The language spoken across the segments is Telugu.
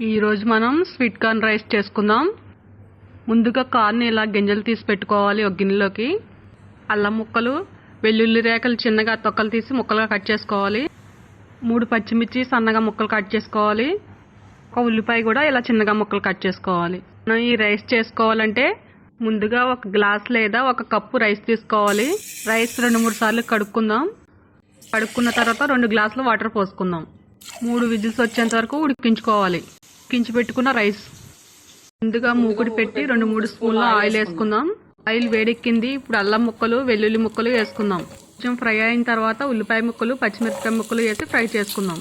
ఈరోజు మనం స్వీట్ కార్న్ రైస్ చేసుకుందాం. ముందుగా కార్న్ ఇలా గింజలు తీసి పెట్టుకోవాలి ఒక గిన్నెలోకి. అల్లం ముక్కలు, వెల్లుల్లి రేకలు చిన్నగా తొక్కలు తీసి ముక్కలుగా కట్ చేసుకోవాలి. 3 పచ్చిమిర్చి సన్నగా ముక్కలు కట్ చేసుకోవాలి. ఒక ఉల్లిపాయ కూడా ఇలా చిన్నగా ముక్కలు కట్ చేసుకోవాలి. మనం ఈ రైస్ చేసుకోవాలంటే ముందుగా ఒక గ్లాస్ లేదా ఒక కప్పు రైస్ తీసుకోవాలి. రైస్ 2-3 సార్లు కడుక్కుందాం. కడుక్కున్న తర్వాత 2 గ్లాసులు వాటర్ పోసుకుందాం. 3 విజిల్స్ వచ్చేంత వరకు ఉడికించుకోవాలి. ఉడికించి పెట్టుకున్న రైస్ ముందుగా మూకుడి పెట్టి 2-3 స్పూన్ల ఆయిల్ వేసుకుందాం. ఆయిల్ వేడెక్కింది. ఇప్పుడు అల్లం ముక్కలు, వెల్లుల్లి ముక్కలు వేసుకుందాం. కొంచెం ఫ్రై అయిన తర్వాత ఉల్లిపాయ ముక్కలు, పచ్చిమిరపకాయ ముక్కలు వేసి ఫ్రై చేసుకుందాం.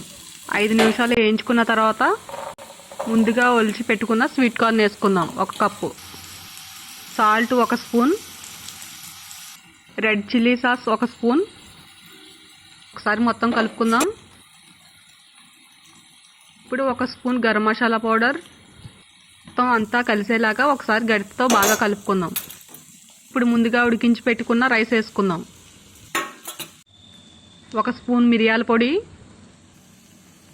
5 నిమిషాలు వేయించుకున్న తర్వాత ముందుగా ఒలిచి పెట్టుకున్న స్వీట్ కార్న్ వేసుకుందాం. 1 cup salt 1 spoon, red chilli sauce 1 spoon. ఒకసారి మొత్తం కలుపుకుందాం. ఇప్పుడు 1 స్పూన్ గరం మసాలా పౌడర్. మొత్తం అంతా కలిసేలాగా ఒకసారి గరిటెతో బాగా కలుపుకుందాం. ఇప్పుడు ముందుగా ఉడికించి పెట్టుకున్న రైస్ వేసుకుందాం. 1 స్పూన్ మిరియాల పొడి,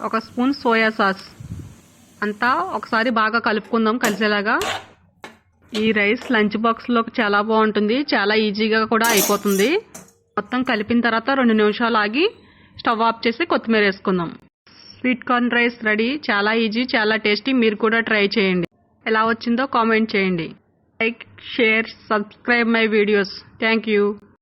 1 స్పూన్ సోయా సాస్. అంతా ఒకసారి బాగా కలుపుకుందాం కలిసేలాగా. ఈ రైస్ లంచ్ బాక్స్లోకి చాలా బాగుంటుంది. చాలా ఈజీగా కూడా అయిపోతుంది. మొత్తం కలిపిన తర్వాత 2 నిమిషాలు ఆగి స్టవ్ ఆఫ్ చేసి కొత్తిమీర వేసుకుందాం. Sweet corn rice ready. చాలా ఈజీ, చాలా టేస్టీ. మీరు కూడా ట్రై చేయండి. ఎలా వచ్చిందో కామెంట్ చేయండి. Like, share, subscribe my videos. Thank you.